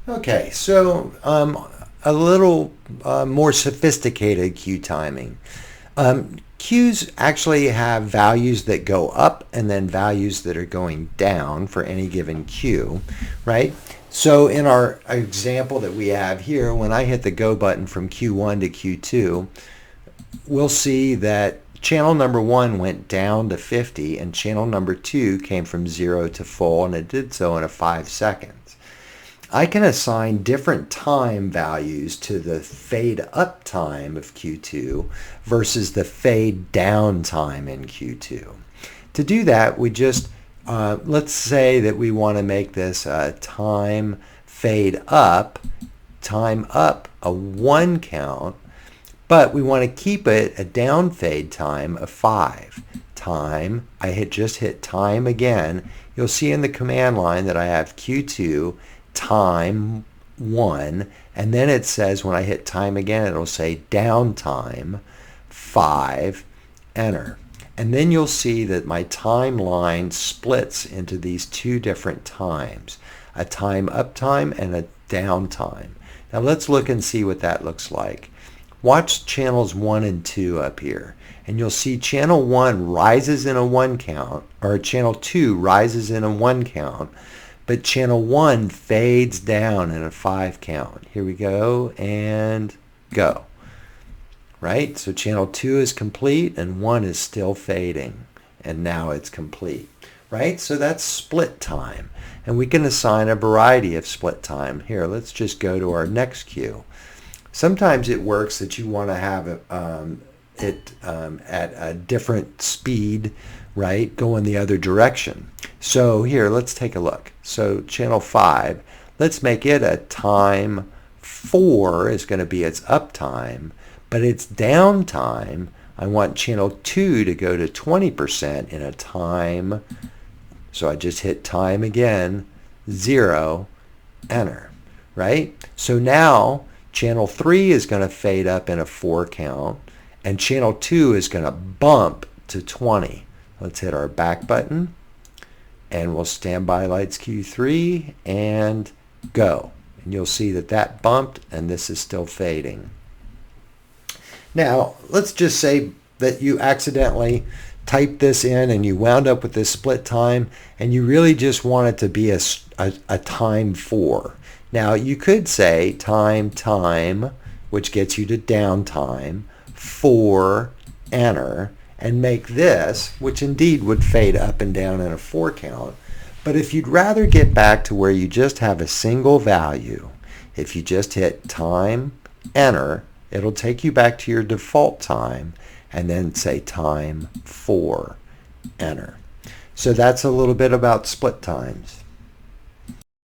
Okay, so a little more sophisticated cue timing. Cues actually have values that go up and then values that are going down for any given cue, right? So in our example that we have here, when I hit the go button from Q1 to Q2, we'll see that channel number 1 went down to 50 and channel number 2 came from 0 to full, and it did so in 5 seconds. I can assign different time values to the fade up time of Q2 versus the fade down time in Q2. To do that, we just, let's say that we want to make this time up a 1 count, but we want to keep it a down fade time of 5. Time, just hit time again. You'll see in the command line that I have Q2 time 1, and then it says when I hit time again, it'll say downtime 5, enter. And then you'll see that my timeline splits into these two different times, a time up time and a down time. Now let's look and see what that looks like. Watch channels 1 and 2 up here, and you'll see channel 1 rises in a 1 count, or channel 2 rises in a 1 count, but channel 1 fades down in a 5 count. Here we go, and go. Right? So channel 2 is complete, and 1 is still fading, and now it's complete. Right? So that's split time, and we can assign a variety of split time. Here, let's just go to our next cue. Sometimes it works that you want to have it at a different speed, right, going the other direction. So here, let's take a look. So channel 5, let's make it a time 4 is going to be its up time, but its down time, I want channel 2 to go to 20% in a time. So I just hit time again, 0, enter, right? So now channel 3 is going to fade up in a 4 count, and channel 2 is going to bump to 20. Let's hit our back button, and we'll standby lights Q3 and go. And you'll see that that bumped, and this is still fading. Now, let's just say that you accidentally typed this in and you wound up with this split time, and you really just want it to be a time 4. Now, you could say time, which gets you to downtime, 4, enter, and make this, which indeed would fade up and down in a 4 count. But if you'd rather get back to where you just have a single value, if you just hit time, enter, it'll take you back to your default time, and then say time 4, enter. So that's a little bit about split times.